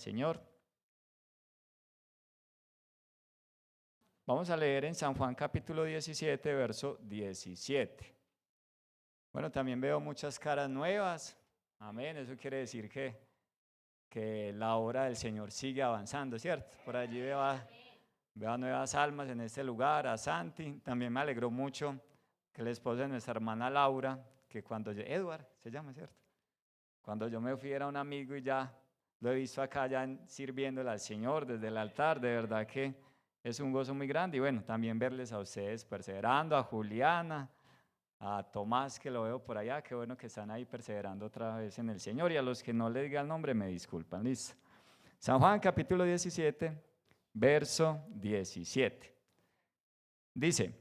Señor. Vamos a leer en San Juan capítulo 17, verso 17. Bueno, también veo muchas caras nuevas. Amén. Eso quiere decir que la obra del Señor sigue avanzando, ¿cierto? Por allí veo a nuevas almas en este lugar, a Santi. También me alegró mucho que el esposo de nuestra hermana Laura, que cuando yo, Edward se llama, ¿cierto? Cuando yo me fui era un amigo y ya lo he visto acá ya sirviéndole al Señor desde el altar. De verdad que es un gozo muy grande. Y bueno, también verles a ustedes perseverando, a Juliana, a Tomás, que lo veo por allá. Qué bueno que están ahí perseverando otra vez en el Señor. Y a los que no les diga el nombre, me disculpan. Listo. San Juan capítulo 17, verso 17. Dice: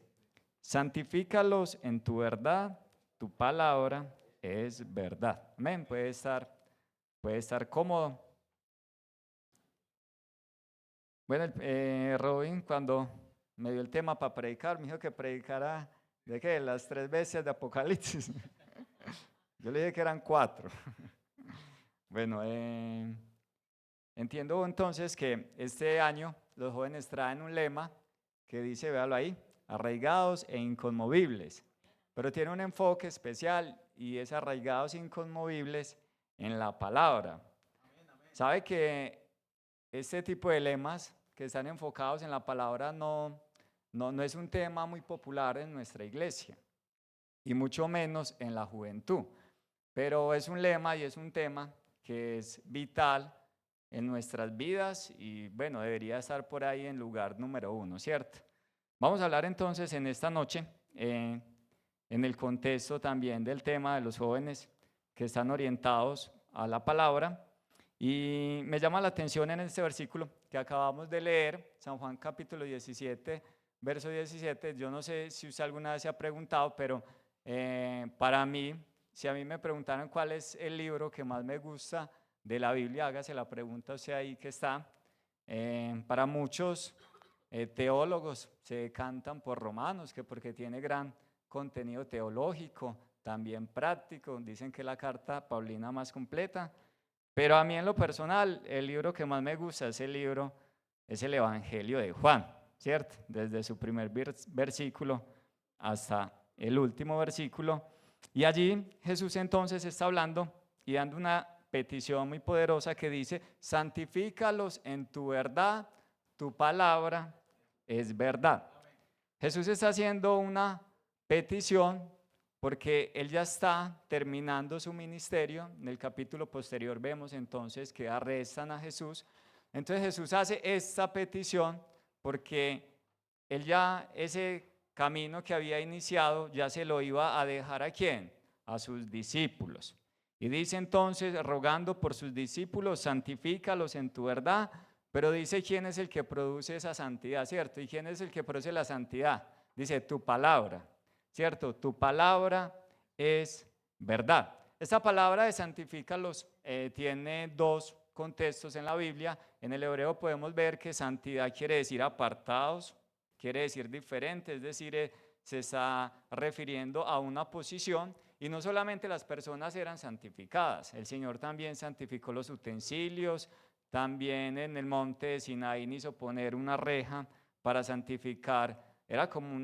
santifícalos en tu verdad, tu palabra es verdad. Amén. Puede estar cómodo. Bueno, Robin, cuando me dio el tema para predicar, me dijo que predicara de qué, las 3 bestias de Apocalipsis. Yo le dije que eran 4. Bueno, entiendo entonces que este año los jóvenes traen un lema que dice, véalo ahí, arraigados e inconmovibles. Pero tiene un enfoque especial y es arraigados e inconmovibles en la palabra. ¿Sabe que este tipo de lemas que están enfocados en la palabra no es un tema muy popular en nuestra iglesia y mucho menos en la juventud? Pero es un lema y es un tema que es vital en nuestras vidas y bueno, debería estar por ahí en lugar número 1, ¿cierto? Vamos a hablar entonces en esta noche, en el contexto también del tema de los jóvenes que están orientados a la palabra. Y me llama la atención en este versículo que acabamos de leer, San Juan capítulo 17, verso 17. Yo no sé si usted alguna vez se ha preguntado, pero para mí, si a mí me preguntaran cuál es el libro que más me gusta de la Biblia, hágase la pregunta usted ahí que está. Para muchos teólogos se decantan por Romanos, que porque tiene gran contenido teológico, también práctico, dicen que es la carta paulina más completa. Pero a mí en lo personal, el libro que más me gusta es el Evangelio de Juan, ¿cierto? Desde su primer versículo hasta el último versículo. Y allí Jesús entonces está hablando y dando una petición muy poderosa que dice: santifícalos en tu verdad, tu palabra es verdad. Jesús está haciendo una petición porque él ya está terminando su ministerio. En el capítulo posterior vemos entonces que arrestan a Jesús. Entonces Jesús hace esta petición porque él ya ese camino que había iniciado ya se lo iba a dejar ¿a quién? A sus discípulos. Y dice entonces, rogando por sus discípulos, santifícalos en tu verdad. Pero dice quién es el que produce esa santidad, ¿cierto? ¿Y quién es el que produce la santidad? Dice tu palabra, ¿cierto? Tu palabra es verdad. Esta palabra de santifícalos tiene 2 contextos en la Biblia. En el hebreo podemos ver que santidad quiere decir apartados, quiere decir diferente, es decir, se está refiriendo a una posición. Y no solamente las personas eran santificadas, el Señor también santificó los utensilios. También en el monte de Sinaí hizo poner una reja para santificar. Era como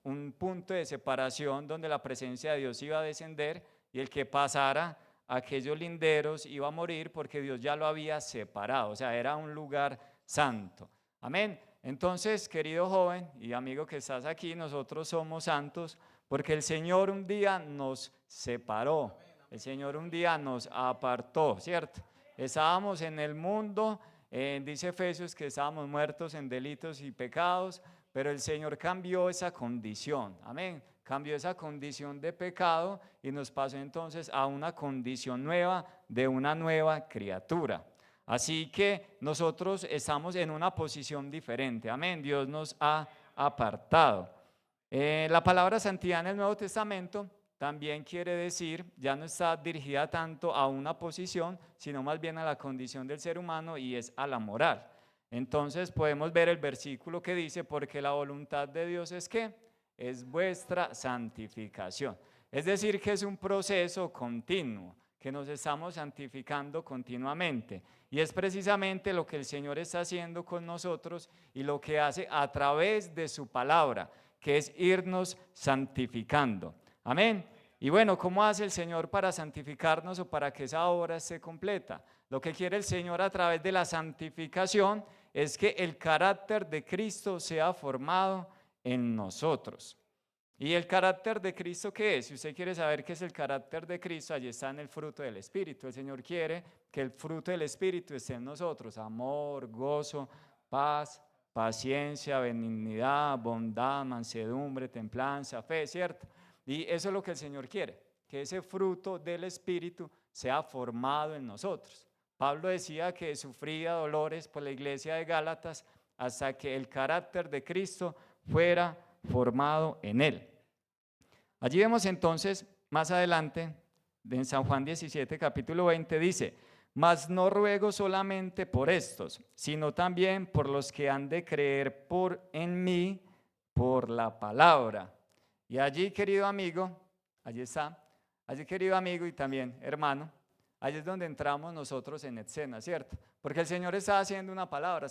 un punto de separación donde la presencia de Dios iba a descender y el que pasara aquellos linderos iba a morir porque Dios ya lo había separado. O sea, era un lugar santo. Amén. Entonces, querido joven y amigo que estás aquí, nosotros somos santos porque el Señor un día nos separó. El Señor un día nos apartó, ¿cierto? Estábamos en el mundo, dice Efesios que estábamos muertos en delitos y pecados, pero el Señor cambió esa condición, amén, cambió esa condición de pecado y nos pasó entonces a una condición nueva de una nueva criatura. Así que nosotros estamos en una posición diferente, amén, Dios nos ha apartado. La palabra santidad en el Nuevo Testamento también quiere decir, ya no está dirigida tanto a una posición, sino más bien a la condición del ser humano y es a la moral. Entonces podemos ver el versículo que dice, porque la voluntad de Dios es ¿qué? Es vuestra santificación. Es decir, que es un proceso continuo, que nos estamos santificando continuamente. Y es precisamente lo que el Señor está haciendo con nosotros y lo que hace a través de su palabra, que es irnos santificando. Amén. Y bueno, ¿cómo hace el Señor para santificarnos o para que esa obra esté completa? Lo que quiere el Señor a través de la santificación es que el carácter de Cristo sea formado en nosotros. ¿Y el carácter de Cristo qué es? Si usted quiere saber qué es el carácter de Cristo, allí está en el fruto del Espíritu. El Señor quiere que el fruto del Espíritu esté en nosotros: amor, gozo, paz, paciencia, benignidad, bondad, mansedumbre, templanza, fe, ¿cierto? Y eso es lo que el Señor quiere, que ese fruto del Espíritu sea formado en nosotros. Pablo decía que sufría dolores por la iglesia de Gálatas hasta que el carácter de Cristo fuera formado en él. Allí vemos entonces, más adelante, en San Juan 17, capítulo 20, dice: mas no ruego solamente por estos, sino también por los que han de creer en mí por la palabra. Y allí, querido amigo, allí está, allí, querido amigo y también hermano, allí es donde entramos nosotros en escena, ¿cierto? Porque el Señor está haciendo una palabra,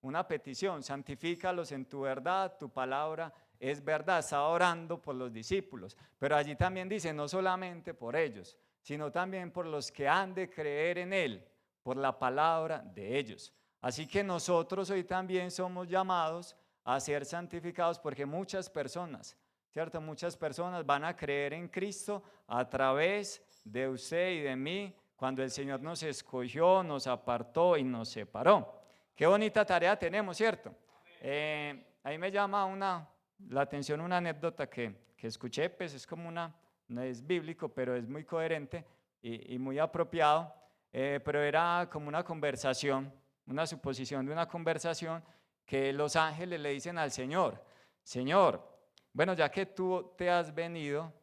una petición: santifícalos en tu verdad, tu palabra es verdad. Está orando por los discípulos, pero allí también dice: no solamente por ellos, sino también por los que han de creer en Él, por la palabra de ellos. Así que nosotros hoy también somos llamados a ser santificados, porque muchas personas, ¿cierto? Muchas personas van a creer en Cristo a través de usted y de mí, cuando el Señor nos escogió, nos apartó y nos separó. Qué bonita tarea tenemos, ¿cierto? Ahí me llama la atención una anécdota que escuché, pues es como no es bíblico, pero es muy coherente y muy apropiado, pero era como una conversación, una suposición de una conversación que los ángeles le dicen al Señor: Señor, bueno, ya que tú te has venido,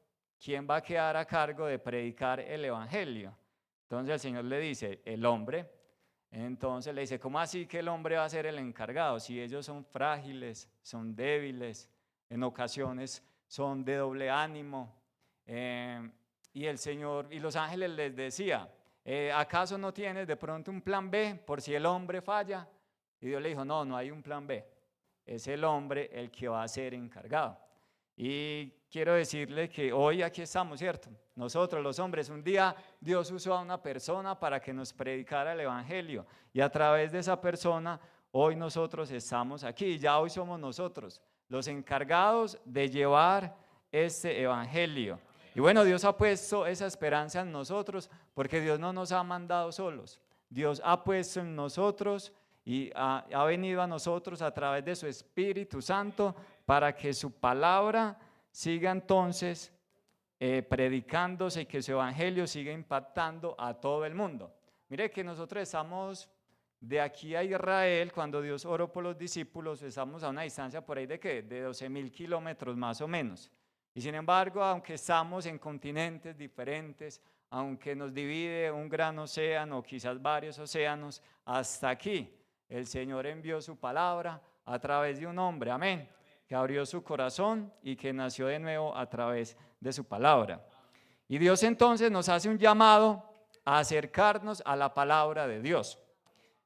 ¿quién va a quedar a cargo de predicar el evangelio? Entonces el Señor le dice: el hombre. Entonces le dice: ¿cómo así que el hombre va a ser el encargado? Si ellos son frágiles, son débiles, en ocasiones son de doble ánimo. Y el Señor y los ángeles les decía: ¿acaso no tienes de pronto un plan B por si el hombre falla? Y Dios le dijo: no, no hay un plan B. Es el hombre el que va a ser encargado. Y quiero decirle que hoy aquí estamos, ¿cierto? Nosotros los hombres, un día Dios usó a una persona para que nos predicara el evangelio, y a través de esa persona hoy nosotros estamos aquí. Ya hoy somos nosotros los encargados de llevar este evangelio. Y bueno, Dios ha puesto esa esperanza en nosotros, porque Dios no nos ha mandado solos. Dios ha puesto en nosotros y ha venido a nosotros a través de su Espíritu Santo para que su palabra siga entonces predicándose y que su evangelio siga impactando a todo el mundo. Mire que nosotros estamos de aquí a Israel. Cuando Dios oró por los discípulos, estamos a una distancia por ahí de ¿qué? De 12.000 kilómetros más o menos. Y sin embargo, aunque estamos en continentes diferentes, aunque nos divide un gran océano o quizás varios océanos, hasta aquí el Señor envió su palabra a través de un hombre, amén, que abrió su corazón y que nació de nuevo a través de su palabra. Y Dios entonces nos hace un llamado a acercarnos a la palabra de Dios.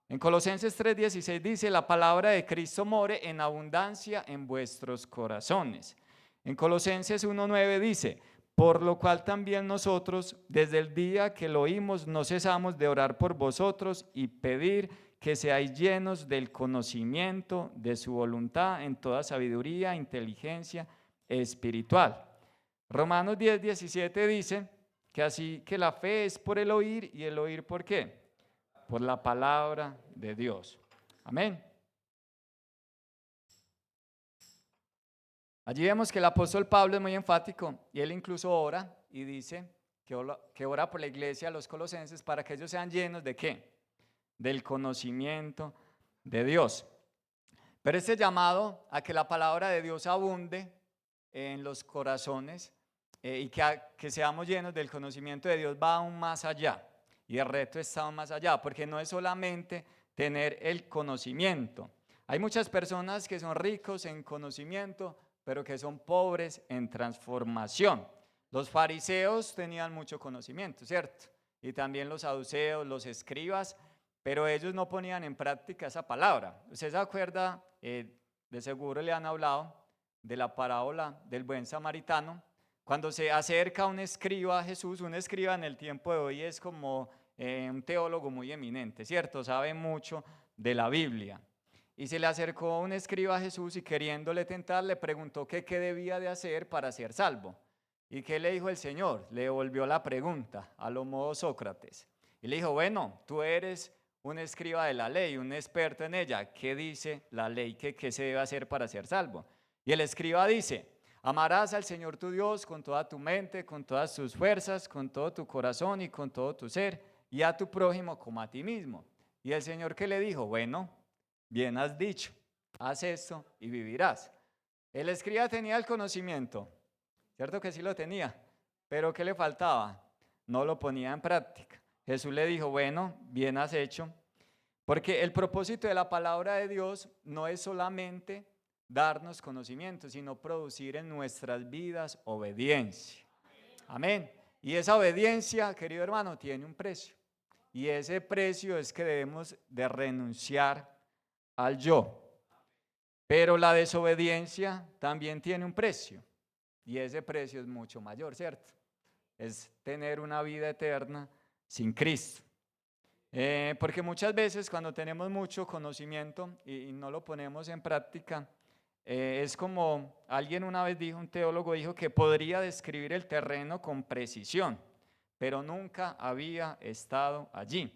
En Colosenses 3:16 dice: la palabra de Cristo more en abundancia en vuestros corazones. En Colosenses 1:9 dice: por lo cual también nosotros, desde el día que lo oímos, no cesamos de orar por vosotros y pedir que seáis llenos del conocimiento de su voluntad en toda sabiduría, inteligencia espiritual. Romanos 10:17 dice que así que la fe es por el oír, y el oír ¿por qué? Por la palabra de Dios. Amén. Allí vemos que el apóstol Pablo es muy enfático, y él incluso ora y dice que ora por la iglesia, los colosenses, para que ellos sean llenos ¿de qué? Del conocimiento de Dios. Pero este llamado a que la palabra de Dios abunde en los corazones y que seamos llenos del conocimiento de Dios va aún más allá. Y el reto está aún más allá, porque no es solamente tener el conocimiento. Hay muchas personas que son ricos en conocimiento, pero que son pobres en transformación. Los fariseos tenían mucho conocimiento, ¿cierto? y también los saduceos, los escribas, pero ellos no ponían en práctica esa palabra. ¿Usted se acuerda? De seguro le han hablado de la parábola del buen samaritano. Cuando se acerca un escriba a Jesús, un escriba en el tiempo de hoy es como un teólogo muy eminente, ¿cierto? Sabe mucho de la Biblia. Y se le acercó un escriba a Jesús y queriéndole tentar, le preguntó que qué debía de hacer para ser salvo. ¿Y qué le dijo el Señor? Le devolvió la pregunta a lo modo Sócrates. Y le dijo, bueno, tú eres un escriba de la ley, un experto en ella. ¿Qué dice la ley? ¿Qué se debe hacer para ser salvo? Y el escriba dice, amarás al Señor tu Dios con toda tu mente, con todas tus fuerzas, con todo tu corazón y con todo tu ser, y a tu prójimo como a ti mismo. Y el Señor que le dijo, bueno, bien has dicho, haz esto y vivirás. El escriba tenía el conocimiento, cierto que sí lo tenía, pero ¿qué le faltaba? No lo ponía en práctica. Jesús le dijo, bueno, bien has hecho, porque el propósito de la palabra de Dios no es solamente darnos conocimiento, sino producir en nuestras vidas obediencia. Amén. Y esa obediencia, querido hermano, tiene un precio. Y ese precio es que debemos de renunciar al yo. Pero la desobediencia también tiene un precio. Y ese precio es mucho mayor, ¿cierto? Es tener una vida eterna sin Cristo. Porque muchas veces cuando tenemos mucho conocimiento y no lo ponemos en práctica, es como alguien una vez dijo, un teólogo dijo que podría describir el terreno con precisión, pero nunca había estado allí.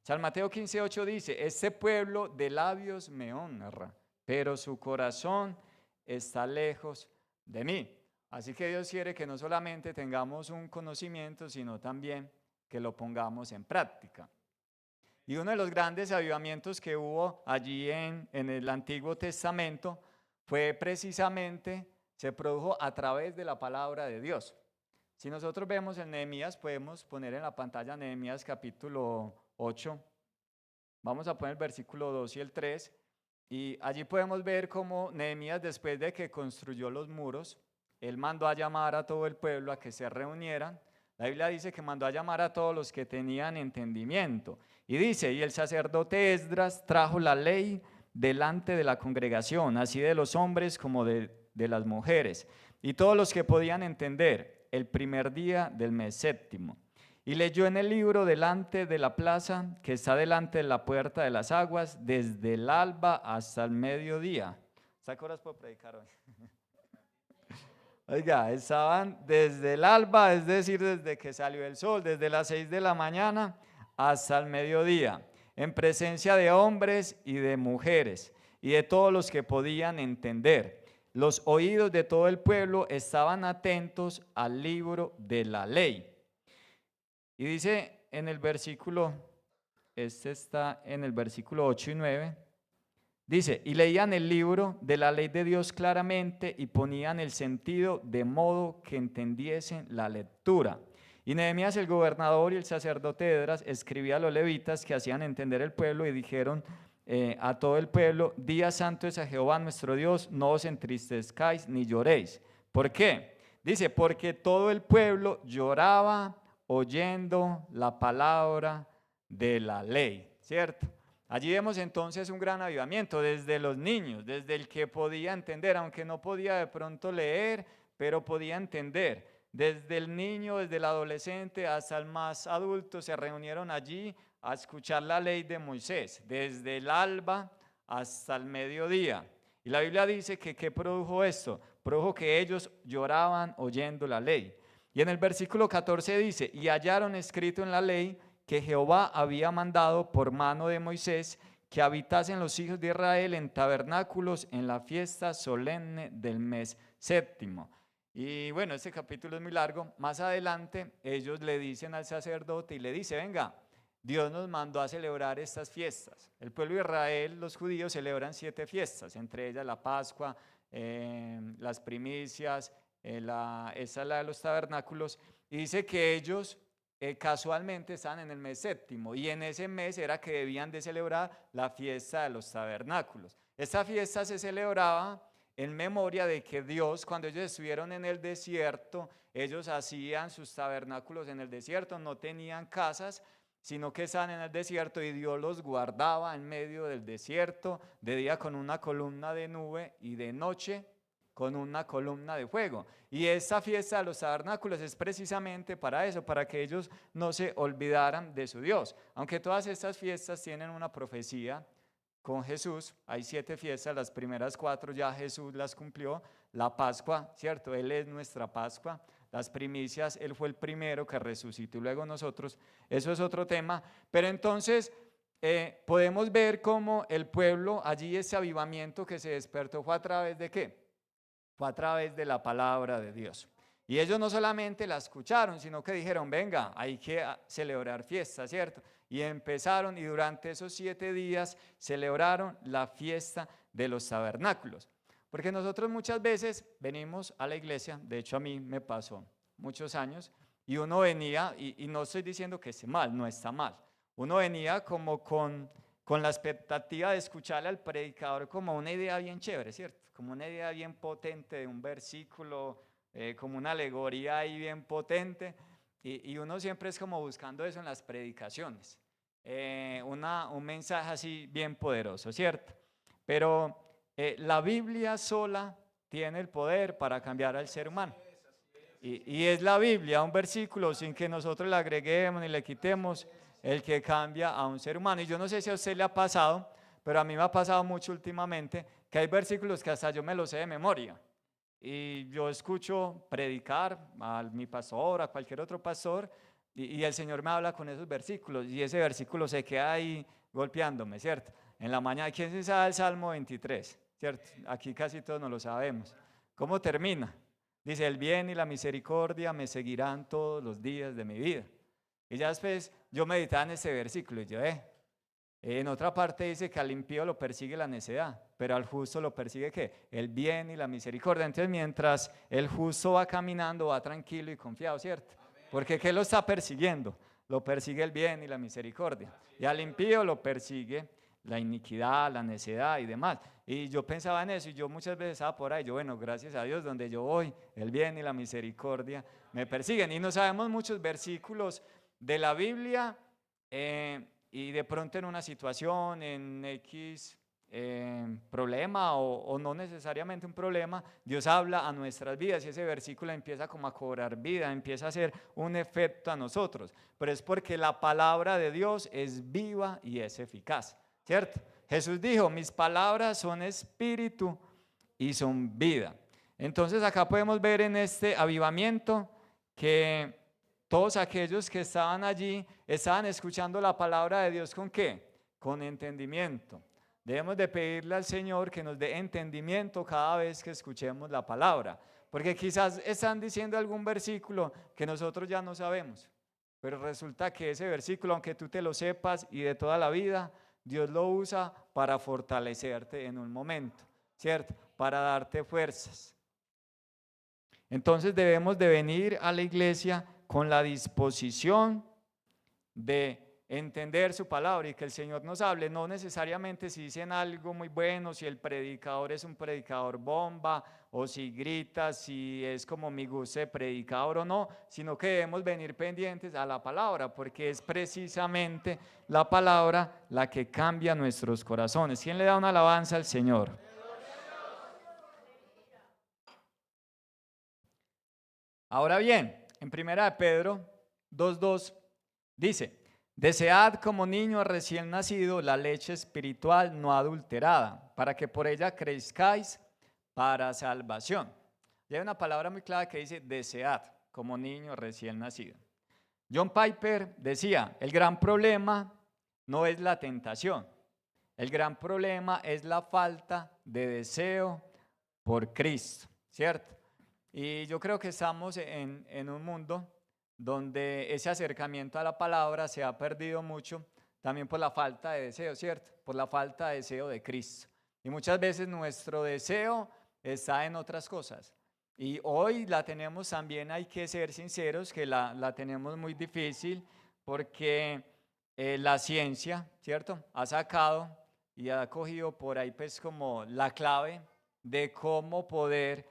San Mateo 15:8 dice, este pueblo de labios me honra, pero su corazón está lejos de mí. Así que Dios quiere que no solamente tengamos un conocimiento, sino también que lo pongamos en práctica. Y uno de los grandes avivamientos que hubo allí en el Antiguo Testamento fue precisamente, se produjo a través de la palabra de Dios. Si nosotros vemos en Nehemías, podemos poner en la pantalla Nehemías capítulo 8. Vamos a poner el versículo 2 y el 3. Y allí podemos ver cómo Nehemías, después de que construyó los muros, él mandó a llamar a todo el pueblo a que se reunieran. La Biblia dice que mandó a llamar a todos los que tenían entendimiento. Y dice, y el sacerdote Esdras trajo la ley delante de la congregación, así de los hombres como de las mujeres, y todos los que podían entender, el primer día del mes séptimo. Y leyó en el libro delante de la plaza, que está delante de la puerta de las aguas, desde el alba hasta el mediodía. ¿Hasta qué horas puedo predicar hoy? Oiga, estaban desde el alba, es decir, desde que salió el sol, desde las 6 de la mañana hasta el mediodía, en presencia de hombres y de mujeres, y de todos los que podían entender. Los oídos de todo el pueblo estaban atentos al libro de la ley. Y dice en el versículo, este está en el versículo 8 y 9, dice, y leían el libro de la ley de Dios claramente y ponían el sentido de modo que entendiesen la lectura. Y Nehemías el gobernador y el sacerdote Esdras escribía a los levitas que hacían entender el pueblo y dijeron a todo el pueblo, día santo es a Jehová nuestro Dios, no os entristezcáis ni lloréis. ¿Por qué? Dice, porque todo el pueblo lloraba oyendo la palabra de la ley, ¿cierto? Allí vemos entonces un gran avivamiento desde los niños, desde el que podía entender, aunque no podía de pronto leer, pero podía entender. Desde el niño, desde el adolescente hasta el más adulto se reunieron allí a escuchar la ley de Moisés, desde el alba hasta el mediodía. Y la Biblia dice que ¿qué produjo esto? Produjo que ellos lloraban oyendo la ley. Y en el versículo 14 dice, y hallaron escrito en la ley que Jehová había mandado por mano de Moisés que habitasen los hijos de Israel en tabernáculos en la fiesta solemne del mes séptimo. Y bueno, este capítulo es muy largo. Más adelante ellos le dicen al sacerdote y le dice, venga, Dios nos mandó a celebrar estas fiestas. El pueblo de Israel, los judíos, celebran 7 fiestas, entre ellas la Pascua, las primicias, esa es la de los tabernáculos. Y dice que ellos casualmente estaban en el mes séptimo y en ese mes era que debían de celebrar la fiesta de los tabernáculos. Esta fiesta se celebraba en memoria de que Dios, cuando ellos estuvieron en el desierto, ellos hacían sus tabernáculos en el desierto, no tenían casas, sino que estaban en el desierto y Dios los guardaba en medio del desierto, de día con una columna de nube y de noche con una columna de fuego. Y esta fiesta de los tabernáculos es precisamente para eso, para que ellos no se olvidaran de su Dios. Aunque todas estas fiestas tienen una profecía con Jesús, hay 7 fiestas, las primeras 4 ya Jesús las cumplió. La Pascua, ¿cierto? Él es nuestra Pascua. Las primicias, Él fue el primero que resucitó y luego nosotros. Eso es otro tema. Pero entonces podemos ver cómo el pueblo, allí ese avivamiento que se despertó fue a través de ¿qué? Fue a través de la palabra de Dios. Y ellos no solamente la escucharon, sino que dijeron, venga, hay que celebrar fiesta, ¿cierto? Y empezaron y durante esos 7 días celebraron la fiesta de los tabernáculos. Porque nosotros muchas veces venimos a la iglesia, de hecho a mí me pasó muchos años, y uno venía, y no estoy diciendo que esté mal, no está mal, uno venía como con la expectativa de escucharle al predicador como una idea bien chévere, ¿cierto? Como una idea bien potente de un versículo, como una alegoría ahí bien potente, y uno siempre es como buscando eso en las predicaciones, un mensaje así bien poderoso, ¿cierto? Pero la Biblia sola tiene el poder para cambiar al ser humano. Y es la Biblia, un versículo sin que nosotros le agreguemos ni le quitemos, el que cambia a un ser humano. Y yo no sé si a usted le ha pasado, pero a mí me ha pasado mucho últimamente que hay versículos que hasta yo me los sé de memoria. Y yo escucho predicar a mi pastor, a cualquier otro pastor, y el Señor me habla con esos versículos, y ese versículo se queda ahí golpeándome, ¿cierto? En la mañana, ¿quién se sabe el Salmo 23? ¿Cierto? Aquí casi todos no lo sabemos. ¿Cómo termina? Dice, el bien y la misericordia me seguirán todos los días de mi vida. Y ya después yo meditaba en ese versículo y yo, en otra parte dice que al impío lo persigue la necedad, pero al justo lo persigue ¿qué? El bien y la misericordia. Entonces mientras el justo va caminando, va tranquilo y confiado, ¿cierto? Porque ¿qué lo está persiguiendo? Lo persigue el bien y la misericordia. Y al impío lo persigue la iniquidad, la necedad y demás. Y yo pensaba en eso y yo muchas veces estaba por ahí, yo bueno, gracias a Dios, donde yo voy, el bien y la misericordia me persiguen. Y no sabemos muchos versículos de la Biblia y de pronto en una situación, en X problema o no necesariamente un problema, Dios habla a nuestras vidas y ese versículo empieza como a cobrar vida, empieza a hacer un efecto a nosotros. Pero es porque la palabra de Dios es viva y es eficaz, ¿cierto? Jesús dijo, mis palabras son espíritu y son vida. Entonces acá podemos ver en este avivamiento que todos aquellos que estaban allí estaban escuchando la palabra de Dios ¿con qué? Con entendimiento. Debemos de pedirle al Señor que nos dé entendimiento cada vez que escuchemos la palabra, porque quizás están diciendo algún versículo que nosotros ya no sabemos, pero resulta que ese versículo, aunque tú te lo sepas y de toda la vida, Dios lo usa para fortalecerte en un momento, ¿cierto? Para darte fuerzas. Entonces debemos de venir a la iglesia con la disposición de entender su palabra y que el Señor nos hable, no necesariamente si dicen algo muy bueno, si el predicador es un predicador bomba o si grita, si es como mi gusto de predicador o no, sino que debemos venir pendientes a la palabra porque es precisamente la palabra la que cambia nuestros corazones. ¿Quién le da una alabanza al Señor? Ahora bien, en 1 Pedro 2:2 dice, desead como niño recién nacido la leche espiritual no adulterada, para que por ella crezcáis para salvación. Y hay una palabra muy clara que dice desead como niño recién nacido. John Piper decía, el gran problema no es la tentación, el gran problema es la falta de deseo por Cristo, ¿cierto? Y yo creo que estamos en un mundo donde ese acercamiento a la palabra se ha perdido mucho, también por la falta de deseo, ¿cierto? Por la falta de deseo de Cristo. Y muchas veces nuestro deseo está en otras cosas. Y hoy la tenemos también, hay que ser sinceros, que la tenemos muy difícil porque la ciencia, ¿cierto? Ha sacado y ha cogido por ahí pues como la clave de cómo poder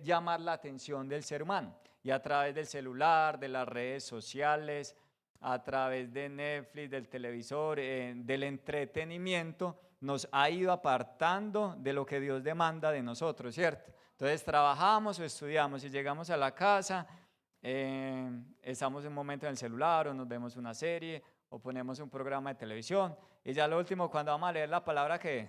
llamar la atención del ser humano. Y a través del celular, de las redes sociales, a través de Netflix, del televisor, del entretenimiento, nos ha ido apartando de lo que Dios demanda de nosotros, ¿cierto? Entonces trabajamos o estudiamos y llegamos a la casa, estamos un momento en el celular o nos vemos una serie o ponemos un programa de televisión y ya lo último cuando vamos a leer la palabra que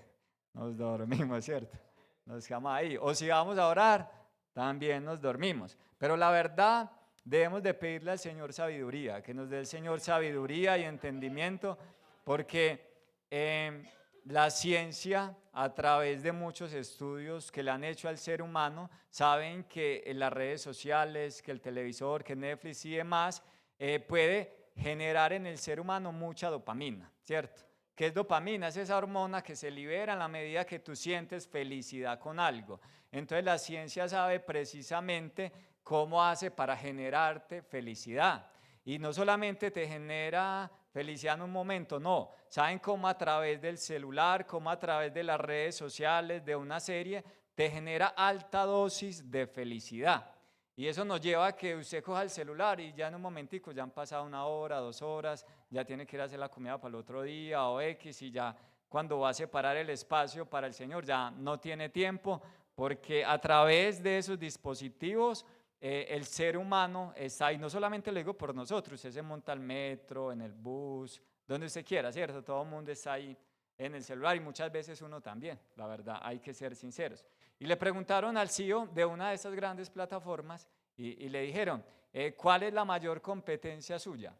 nos dormimos, ¿cierto? Nos quedamos ahí. O si vamos a orar, también nos dormimos. Pero la verdad, debemos de pedirle al Señor sabiduría, que nos dé el Señor sabiduría y entendimiento, porque la ciencia, a través de muchos estudios que le han hecho al ser humano, saben que en las redes sociales, que el televisor, que Netflix y demás, puede generar en el ser humano mucha dopamina, ¿cierto? ¿Qué es dopamina? Es esa hormona que se libera en la medida que tú sientes felicidad con algo. Entonces la ciencia sabe precisamente cómo hace para generarte felicidad. Y no solamente te genera felicidad en un momento, no. Saben cómo a través del celular, cómo a través de las redes sociales, de una serie, te genera alta dosis de felicidad. Y eso nos lleva a que usted coja el celular y ya en un momentico ya han pasado 1 hora, 2 horas, ya tiene que ir a hacer la comida para el otro día o X y ya cuando va a separar el espacio para el Señor ya no tiene tiempo porque a través de esos dispositivos el ser humano está ahí, no solamente lo digo por nosotros, usted se monta al metro, en el bus, donde usted quiera, ¿cierto? Todo el mundo está ahí en el celular y muchas veces uno también, la verdad, hay que ser sinceros. Y le preguntaron al CEO de una de esas grandes plataformas y le dijeron, ¿cuál es la mayor competencia suya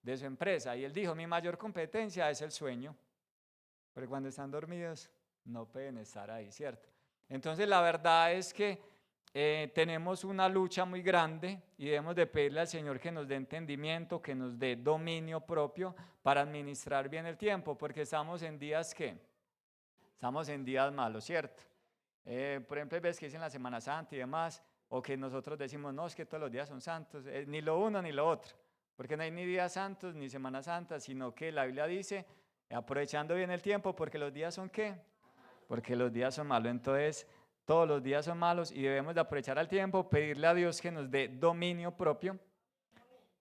de su empresa? Y él dijo, mi mayor competencia es el sueño, porque cuando están dormidos no pueden estar ahí, ¿cierto? Entonces la verdad es que tenemos una lucha muy grande y debemos de pedirle al Señor que nos dé entendimiento, que nos dé dominio propio para administrar bien el tiempo, porque estamos en días que, estamos en días malos, ¿cierto? Por ejemplo, ves que dicen la Semana Santa y demás, o que nosotros decimos, no, es que todos los días son santos, ni lo uno ni lo otro, porque no hay ni días santos ni Semana Santa, sino que la Biblia dice, aprovechando bien el tiempo, porque los días son ¿qué? Porque los días son malos, entonces todos los días son malos y debemos de aprovechar el tiempo, pedirle a Dios que nos dé dominio propio,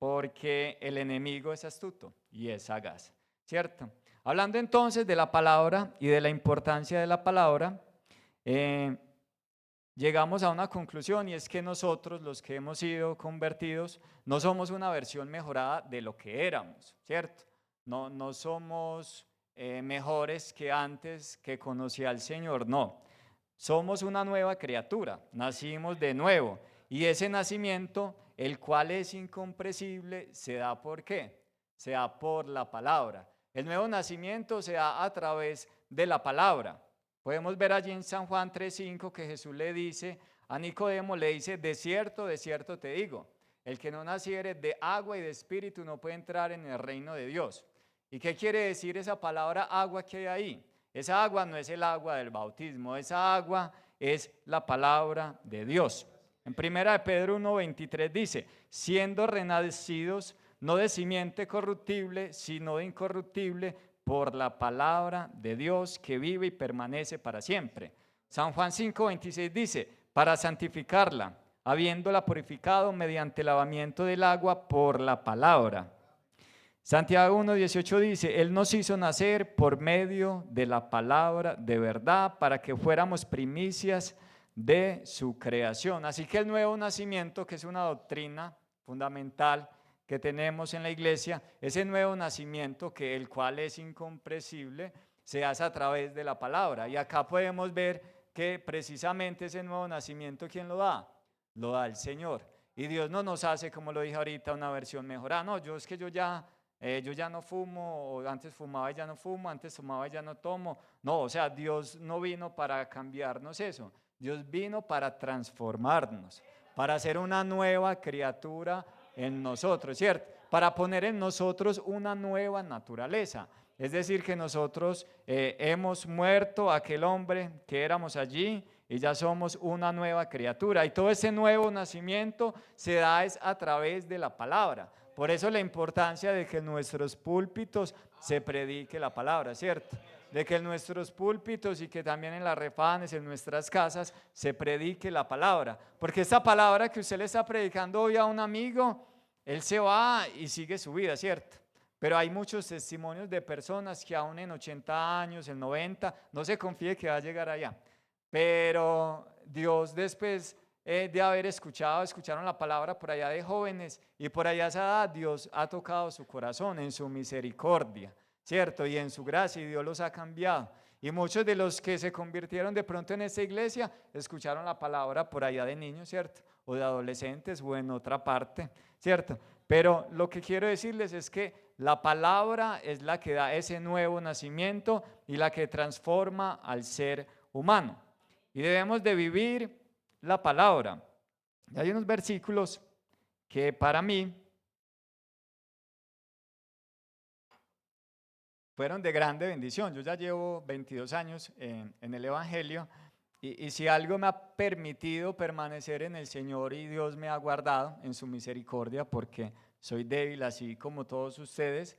porque el enemigo es astuto y es sagaz, ¿cierto? Hablando entonces de la palabra y de la importancia de la palabra, llegamos a una conclusión y es que nosotros, los que hemos sido convertidos, no somos una versión mejorada de lo que éramos, ¿cierto? No somos mejores que antes que conocía al Señor, no. Somos una nueva criatura, nacimos de nuevo y ese nacimiento, el cual es incomprensible, se da ¿por qué? Se da por la palabra. El nuevo nacimiento se da a través de la palabra. Podemos ver allí en San Juan 3:5 que Jesús le dice a Nicodemo, le dice, de cierto te digo, el que no naciere de agua y de espíritu no puede entrar en el reino de Dios. ¿Y qué quiere decir esa palabra agua que hay ahí? Esa agua no es el agua del bautismo, esa agua es la palabra de Dios. En 1 Pedro 1:23 dice, siendo renacidos no de simiente corruptible, sino de incorruptible, por la palabra de Dios que vive y permanece para siempre. San Juan 5:26 dice, para santificarla, habiéndola purificado mediante el lavamiento del agua por la palabra. Santiago 1:18 dice, Él nos hizo nacer por medio de la palabra de verdad para que fuéramos primicias de su creación. Así que el nuevo nacimiento, que es una doctrina fundamental que tenemos en la iglesia, ese nuevo nacimiento, que el cual es incomprensible, se hace a través de la palabra. Y acá podemos ver que precisamente ese nuevo nacimiento, ¿quién lo da? Lo da el Señor. Y Dios no nos hace, como lo dije ahorita, una versión mejorada. No, yo ya no fumo, o antes fumaba y ya no fumo, antes tomaba y ya no tomo. No, o sea, Dios no vino para cambiarnos eso. Dios vino para transformarnos, para hacer una nueva criatura en nosotros, ¿cierto? Para poner en nosotros una nueva naturaleza. Es decir, que nosotros hemos muerto a aquel hombre que éramos allí y ya somos una nueva criatura. Y todo ese nuevo nacimiento se da es a través de la palabra. Por eso la importancia de que en nuestros púlpitos se predique la palabra, ¿cierto? de que en nuestros púlpitos y que también en las refanes, en nuestras casas, se predique la palabra. Porque esta palabra que usted le está predicando hoy a un amigo, él se va y sigue su vida, ¿cierto? Pero hay muchos testimonios de personas que aún en 80 años, en 90, no se confíe que va a llegar allá. Pero Dios después de haber escucharon la palabra por allá de jóvenes y por allá a esa edad Dios ha tocado su corazón en su misericordia, ¿cierto? Y en su gracia y Dios los ha cambiado. Y muchos de los que se convirtieron de pronto en esta iglesia escucharon la palabra por allá de niños, ¿cierto? O de adolescentes o en otra parte, ¿cierto? Pero lo que quiero decirles es que la palabra es la que da ese nuevo nacimiento y la que transforma al ser humano. Y debemos de vivir la palabra. Y hay unos versículos que para mí fueron de grande bendición. Yo ya llevo 22 años en el Evangelio y si algo me ha permitido permanecer en el Señor y Dios me ha guardado en su misericordia, porque soy débil así como todos ustedes,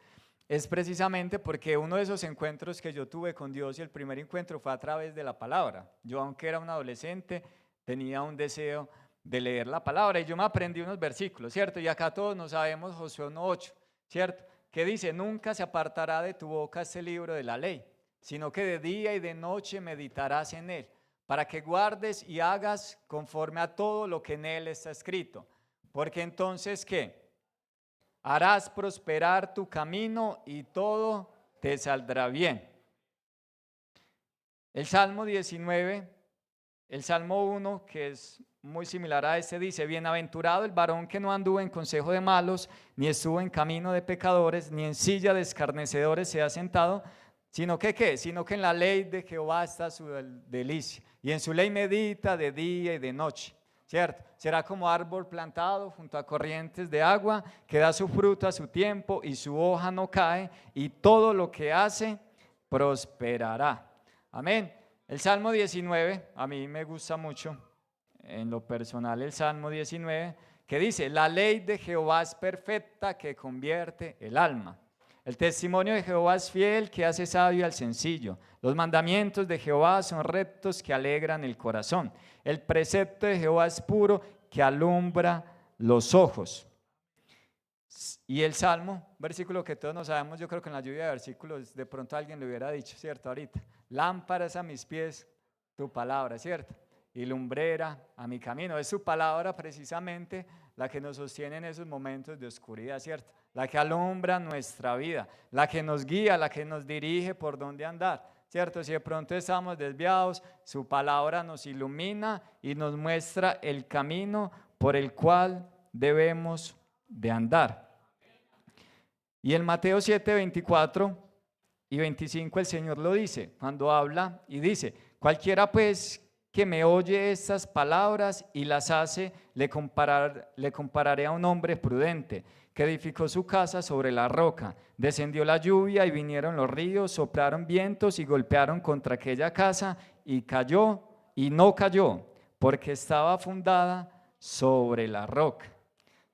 es precisamente porque uno de esos encuentros que yo tuve con Dios y el primer encuentro fue a través de la palabra. Yo, aunque era un adolescente, tenía un deseo de leer la palabra y yo me aprendí unos versículos, ¿cierto? Y acá todos nos sabemos Josué 1:8, ¿cierto? Que dice: nunca se apartará de tu boca este libro de la ley, sino que de día y de noche meditarás en él, para que guardes y hagas conforme a todo lo que en él está escrito. Porque entonces, ¿qué? Harás prosperar tu camino y todo te saldrá bien. El Salmo 19, el Salmo 1, que es muy similar a este, dice: bienaventurado el varón que no anduvo en consejo de malos, ni estuvo en camino de pecadores, ni en silla de escarnecedores se ha sentado, sino que ¿qué? Sino que en la ley de Jehová está su delicia, y en su ley medita de día y de noche. ¿Cierto? Será como árbol plantado junto a corrientes de agua, que da su fruto a su tiempo y su hoja no cae, y todo lo que hace prosperará. Amén. El Salmo 19, a mí me gusta mucho, en lo personal, el Salmo 19, que dice: la ley de Jehová es perfecta, que convierte el alma. El testimonio de Jehová es fiel, que hace sabio al sencillo. Los mandamientos de Jehová son rectos, que alegran el corazón. El precepto de Jehová es puro, que alumbra los ojos. Y el Salmo, versículo que todos nos sabemos, yo creo que en la lluvia de versículos de pronto alguien lo hubiera dicho, ¿cierto? Ahorita: lámparas a mis pies tu palabra, ¿cierto? Y lumbrera a mi camino. Es su palabra precisamente la que nos sostiene en esos momentos de oscuridad, ¿cierto? La que alumbra nuestra vida, la que nos guía, la que nos dirige por dónde andar, ¿cierto? Si de pronto estamos desviados, su palabra nos ilumina y nos muestra el camino por el cual debemos de andar. Y en Mateo 7, 24 y 25 el Señor lo dice, cuando habla y dice: cualquiera pues que me oye estas palabras y las hace, le compararé a un hombre prudente, que edificó su casa sobre la roca. Descendió la lluvia y vinieron los ríos, soplaron vientos y golpearon contra aquella casa, y cayó, y no cayó, porque estaba fundada sobre la roca.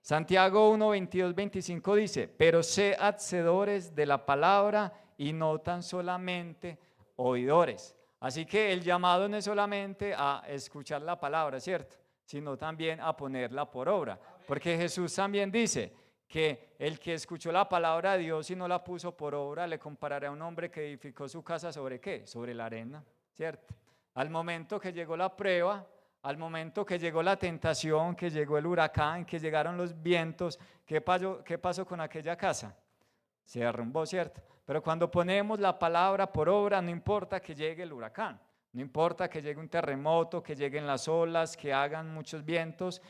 Santiago 1, 22, 25 dice: pero sé hacedores de la palabra y no tan solamente oidores. Así que el llamado no es solamente a escuchar la palabra, ¿cierto? Sino también a ponerla por obra. Porque Jesús también dice que el que escuchó la palabra de Dios y no la puso por obra, le compararé a un hombre que edificó su casa ¿sobre qué? Sobre la arena, ¿cierto? Al momento que llegó la prueba, al momento que llegó la tentación, que llegó el huracán, que llegaron los vientos, ¿qué pasó con aquella casa? Se derrumbó, ¿cierto? Pero cuando ponemos la palabra por obra, no importa que llegue el huracán, no importa que llegue un terremoto, que lleguen las olas, que hagan muchos vientos,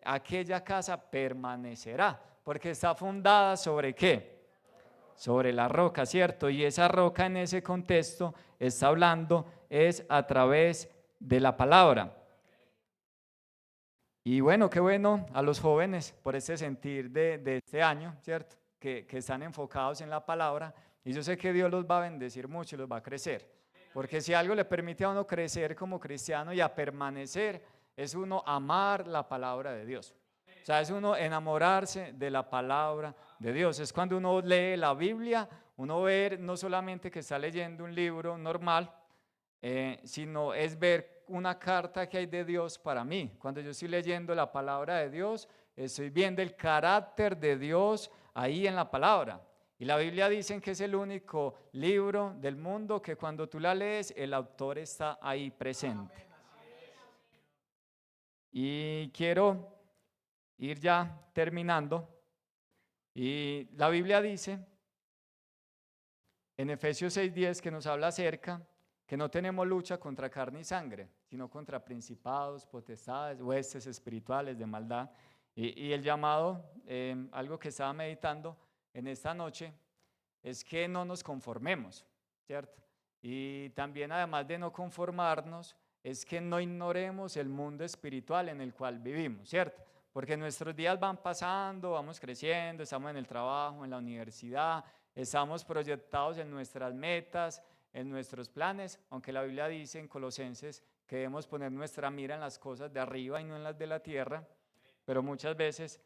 aquella casa permanecerá, porque está fundada ¿sobre qué? Sobre la roca, ¿cierto? Y esa roca en ese contexto está hablando es a través de la palabra. Y bueno, qué bueno a los jóvenes por ese sentir de este año, ¿cierto? Que están enfocados en la palabra, y yo sé que Dios los va a bendecir mucho y los va a crecer, porque si algo le permite a uno crecer como cristiano y a permanecer, es uno amar la palabra de Dios. O sea, es uno enamorarse de la palabra de Dios. Es cuando uno lee la Biblia, uno ver no solamente que está leyendo un libro normal, sino es ver una carta que hay de Dios para mí. Cuando yo estoy leyendo la palabra de Dios, estoy viendo el carácter de Dios ahí en la palabra. Y la Biblia dice que es el único libro del mundo que cuando tú la lees, el autor está ahí presente. Y quiero ir ya terminando. Y la Biblia dice en Efesios 6:10 que nos habla acerca que no tenemos lucha contra carne y sangre, sino contra principados, potestades, huestes espirituales de maldad. Y el llamado, algo que estaba meditando en esta noche, es que no nos conformemos, ¿cierto? Y también, además de no conformarnos, es que no ignoremos el mundo espiritual en el cual vivimos, ¿cierto? Porque nuestros días van pasando, vamos creciendo, estamos en el trabajo, en la universidad, estamos proyectados en nuestras metas, en nuestros planes, aunque la Biblia dice en Colosenses que debemos poner nuestra mira en las cosas de arriba y no en las de la tierra, pero muchas veces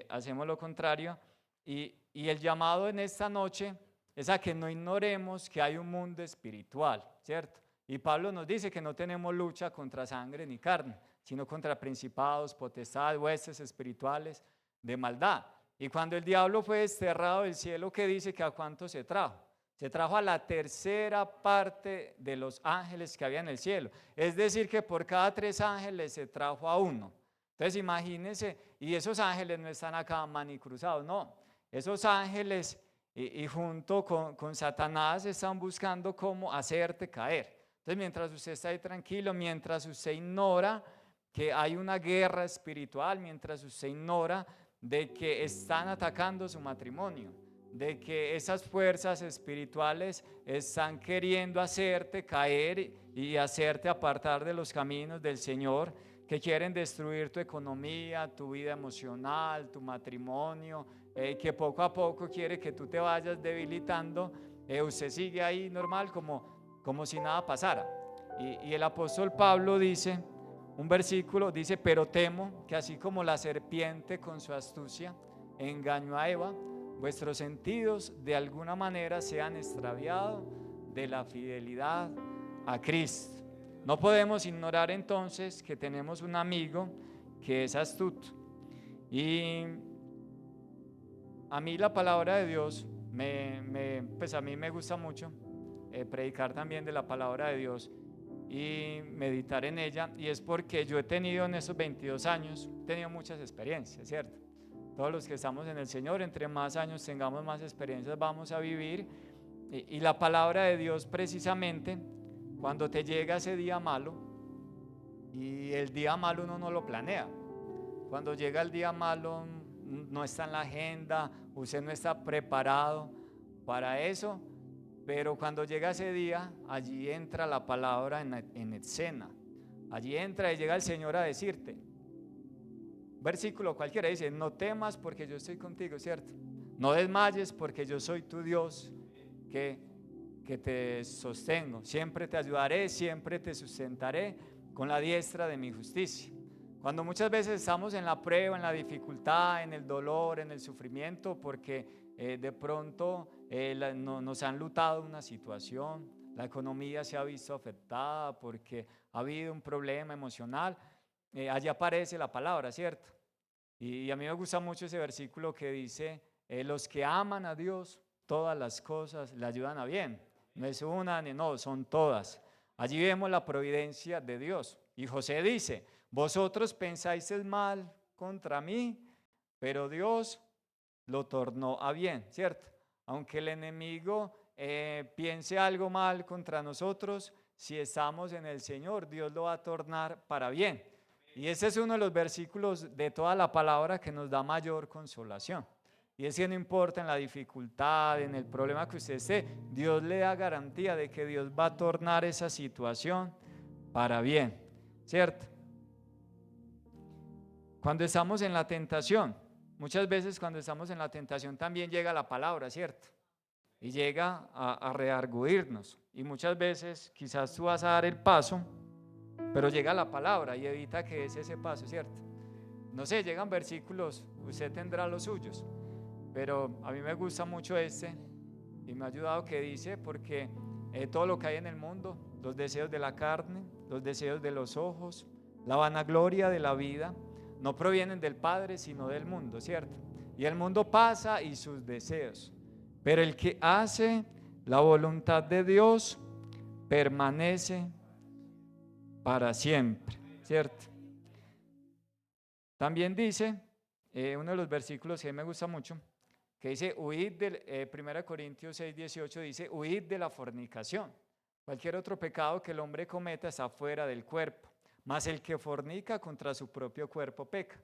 hacemos lo contrario. Y el llamado en esta noche es a que no ignoremos que hay un mundo espiritual, ¿cierto? Y Pablo nos dice que no tenemos lucha contra sangre ni carne, sino contra principados, potestades, huestes espirituales de maldad. Y cuando el diablo fue desterrado del cielo, ¿qué dice? Que a cuánto se trajo. Se trajo a la tercera parte de los ángeles que había en el cielo. Es decir, que por cada 3 ángeles se trajo a uno. Entonces imagínense, y esos ángeles no están acá manicruzados, no. Esos ángeles y junto con Satanás están buscando cómo hacerte caer. Entonces mientras usted está ahí tranquilo, mientras usted ignora que hay una guerra espiritual, mientras usted ignora de que están atacando su matrimonio, de que esas fuerzas espirituales están queriendo hacerte caer y hacerte apartar de los caminos del Señor, que quieren destruir tu economía, tu vida emocional, tu matrimonio, que poco a poco quiere que tú te vayas debilitando, usted sigue ahí normal como si nada pasara. Y el apóstol Pablo dice, un versículo dice, pero temo que así como la serpiente con su astucia engañó a Eva, vuestros sentidos de alguna manera se han extraviado de la fidelidad a Cristo. No podemos ignorar entonces que tenemos un amigo que es astuto. Y a mí la palabra de Dios, pues a mí me gusta mucho predicar también de la palabra de Dios y meditar en ella. Y es porque yo he tenido en esos 22 años, he tenido muchas experiencias, ¿cierto? Todos los que estamos en el Señor, entre más años tengamos, más experiencias vamos a vivir. Y la palabra de Dios precisamente, cuando te llega ese día malo, y el día malo uno no lo planea. Cuando llega el día malo, no está en la agenda, usted no está preparado para eso, pero cuando llega ese día, allí entra la palabra en escena. Allí entra y llega el Señor a decirte, versículo cualquiera dice, no temas porque yo estoy contigo, ¿cierto? No desmayes porque yo soy tu Dios que te sostengo. Siempre te ayudaré, siempre te sustentaré con la diestra de mi justicia. Cuando muchas veces estamos en la prueba, en la dificultad, en el dolor, en el sufrimiento, porque de pronto nos han lutado una situación, la economía se ha visto afectada porque ha habido un problema emocional, allí aparece la palabra, ¿cierto? Y a mí me gusta mucho ese versículo que dice, los que aman a Dios, todas las cosas le ayudan a bien. No es una, no, son todas. Allí vemos la providencia de Dios. Y José dice, vosotros pensáis el mal contra mí, pero Dios lo tornó a bien, ¿cierto? Aunque el enemigo piense algo mal contra nosotros, si estamos en el Señor, Dios lo va a tornar para bien. Y ese es uno de los versículos de toda la palabra que nos da mayor consolación. Y es que no importa en la dificultad, en el problema que usted esté, Dios le da garantía de que Dios va a tornar esa situación para bien, ¿cierto? Cuando estamos en la tentación, muchas veces cuando estamos en la tentación también llega la palabra, ¿cierto? Y llega a redarguirnos. Y muchas veces quizás tú vas a dar el paso, pero llega la palabra y evita que es ese paso, ¿cierto? No sé, llegan versículos, usted tendrá los suyos, pero a mí me gusta mucho este, y me ha ayudado, que dice, porque todo lo que hay en el mundo, los deseos de la carne, los deseos de los ojos, la vanagloria de la vida, no provienen del Padre, sino del mundo, ¿cierto? Y el mundo pasa y sus deseos, pero el que hace la voluntad de Dios permanece para siempre, ¿cierto? También dice, uno de los versículos que a mí me gusta mucho, que dice, huid del, 1 Corintios 6, 18 dice, huid de la fornicación. Cualquier otro pecado que el hombre cometa está fuera del cuerpo, mas el que fornica contra su propio cuerpo peca.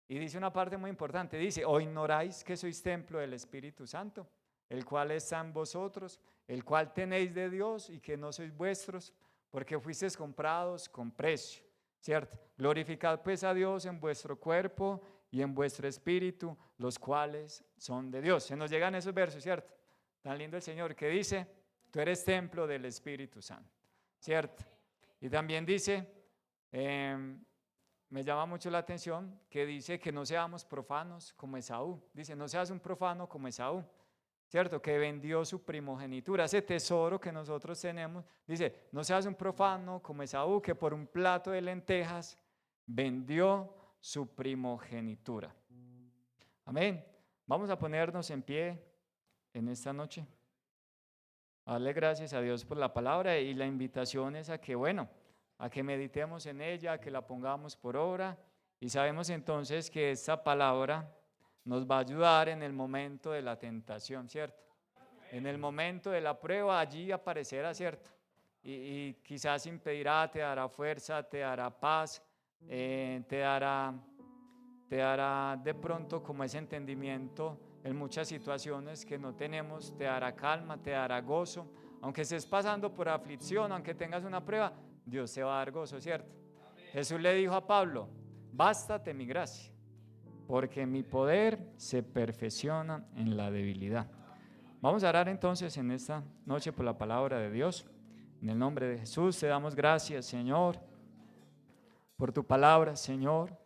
Y dice una parte muy importante, dice, ¿o ignoráis que sois templo del Espíritu Santo, el cual está en vosotros, el cual tenéis de Dios y que no sois vuestros, porque fuisteis comprados con precio, ¿cierto? Glorificad pues a Dios en vuestro cuerpo y en vuestro espíritu, los cuales son de Dios. Se nos llegan esos versos, ¿cierto? Tan lindo el Señor que dice, tú eres templo del Espíritu Santo, ¿cierto? Y también dice, me llama mucho la atención, que dice que no seamos profanos como Esaú. Dice, no seas un profano como Esaú, ¿cierto? Que vendió su primogenitura, ese tesoro que nosotros tenemos. Dice, no seas un profano como Esaú, que por un plato de lentejas vendió su primogenitura. Amén. Vamos a ponernos en pie en esta noche. Darle gracias a Dios por la palabra, y la invitación es a que, bueno, a que meditemos en ella, a que la pongamos por obra, y sabemos entonces que esta palabra nos va a ayudar en el momento de la tentación, ¿cierto? En el momento de la prueba, allí aparecerá, ¿cierto? Y quizás impedirá, te dará fuerza, te dará paz, te dará de pronto como ese entendimiento en muchas situaciones que no tenemos, te dará calma, te dará gozo. Aunque estés pasando por aflicción, aunque tengas una prueba, Dios te va a dar gozo, ¿cierto? Amén. Jesús le dijo a Pablo, bástate mi gracia, porque mi poder se perfecciona en la debilidad. Vamos a orar entonces en esta noche por la palabra de Dios. En el nombre de Jesús te damos gracias, Señor, por tu palabra, Señor.